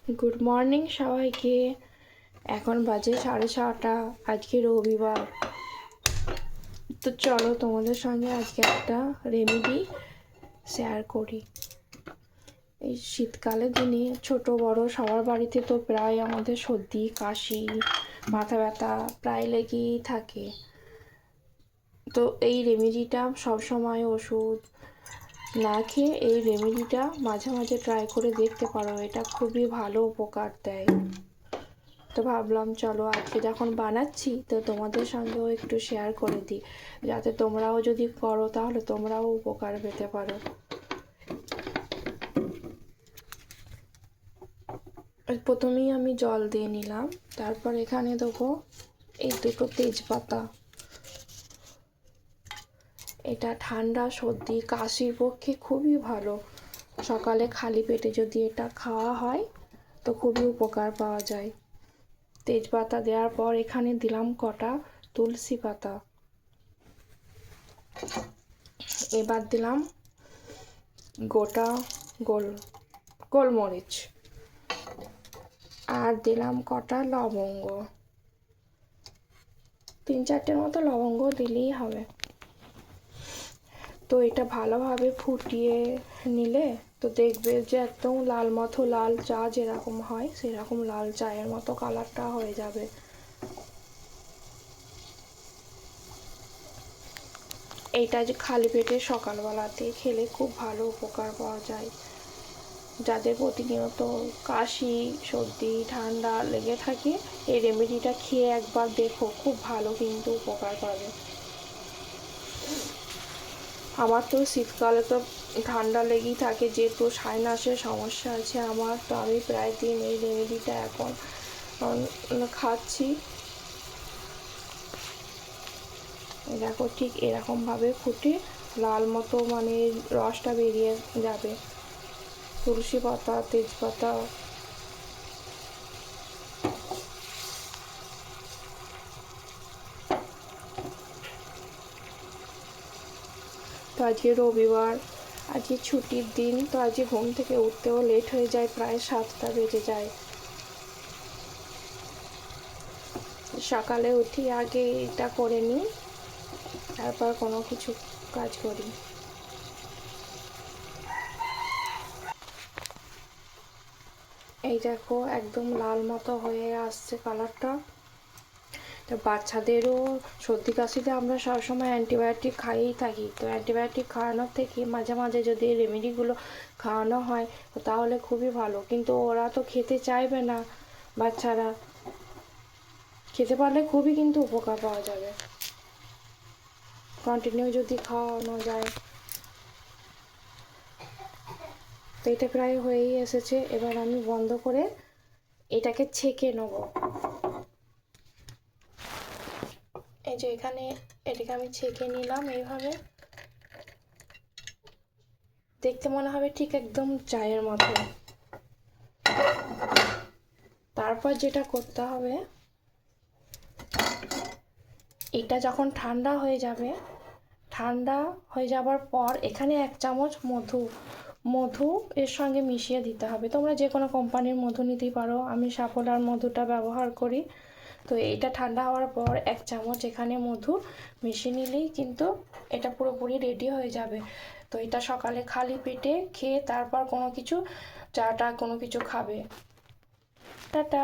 Good morning সবাইকে। এখন বাজে 7:30। আজকে রবিবার। তো চলো তোমাদের সঙ্গে আজকে একটা রেমেডি শেয়ার করি। এই শীতকালের দিনে ছোট বড় সবার বাড়িতে তো প্রায় আমাদের সর্দি কাশি মাথা ব্যথা প্রায় লেগেই থাকে। তো এই রেমেডিটা সবসময় ওষুধ না খেয়ে এই রেমেডিটা মাঝে মাঝে ট্রাই করে দেখতে পারো। এটা খুবই ভালো উপকার দেয়। তো ভাবলাম চলো আজকে যখন বানাচ্ছি তো তোমাদের সঙ্গেও একটু শেয়ার করে দিই, যাতে তোমরাও যদি করো তাহলে তোমরাও উপকার পেতে পারো। প্রথমেই আমি জল দিয়ে নিলাম, তারপর এখানে দেবো এই দুটো তেজপাতা। এটা ঠান্ডা সর্দি কাশির পক্ষে খুবই ভালো। সকালে খালি পেটে যদি এটা খাওয়া হয় তো খুবই উপকার পাওয়া যায়। তেজপাতা দেওয়ার পর এখানে দিলাম কটা তুলসী পাতা। এবার দিলাম গোটা গোলমরিচ, আর দিলাম কটা লবঙ্গ। 3-4টের মতো লবঙ্গ দিলেই হবে। তো এটা ভালোভাবে ফুটিয়ে নিলে তো দেখবে যে একদম লাল মতো, লাল চা যেরকম হয় সেরকম লাল চায়ের মতো কালারটা হয়ে যাবে। এইটা যে খালি পেটে সকালবেলাতে খেলে খুব ভালো উপকার পাওয়া যায়। যাদের প্রতিনিয়ত কাশি সর্দি ঠান্ডা লেগে থাকে এই রেমেডিটা খেয়ে একবার দেখো, খুব ভালো কিন্তু উপকার পাবে। আমার তো শীতকালে তো ঠান্ডা লেগেই থাকে, যেহেতু সাইনাসের সমস্যা আছে আমার, তো আমি প্রায় দিন এই রেমেডিটা এখন খাচ্ছি। দেখো ঠিক এরকমভাবে ফুটে লাল মতো মানে রসটা বেরিয়ে যাবে। তুলসী পাতা তেজপাতা তো আজকে রবিবার, আজকে ছুটির দিন, তো আজকে ঘুম থেকে উঠতেও লেট হয়ে যায়, প্রায় 7টা বেজে যায়। সকালে উঠি আগে এটা করে নিই, তারপর কোনো কিছু কাজ করি। এই দেখো একদম লাল মতো হয়ে আসছে কালারটা। তো বাচ্চাদেরও সর্দি কাশিতে আমরা সবসময় অ্যান্টিবায়োটিক খাইয়েই থাকি, তো অ্যান্টিবায়োটিক খাওয়ানোর থেকে মাঝে মাঝে যদি এই রেমেডিগুলো খাওয়ানো হয় তাহলে খুবই ভালো। কিন্তু ওরা তো খেতে চাইবে না, বাচ্চারা খেতে পারলে খুবই কিন্তু উপকার পাওয়া যাবে কন্টিনিউ যদি খাওয়ানো যায়। তো এটা প্রায় হয়েই এসেছে, এবার আমি বন্ধ করে এটাকে ছেঁকে নেব। এই যে এখানে এটাকে আমি ছেঁকে নিলাম এইভাবে। দেখতে মনে হবে ঠিক একদম চায়ের মতো। তারপর যেটা করতে হবে, এটা যখন ঠান্ডা হয়ে যাবে, ঠান্ডা হয়ে যাবার পর এখানে 1 চামচ মধু এর সঙ্গে মিশিয়ে দিতে হবে। তোমরা যে কোনো কোম্পানির মধু নিতেই পারো, আমি সাফোলার মধুটা ব্যবহার করি। তো এইটা ঠান্ডা হওয়ার পর 1 চামচ এখানে মধু মিশিয়ে নিলেই কিন্তু এটা পুরোপুরি রেডি হয়ে যাবে। তো এটা সকালে খালি পেটে খেয়ে তারপর কোনো কিছু চাটা কোনো কিছু খাবে। টাটা।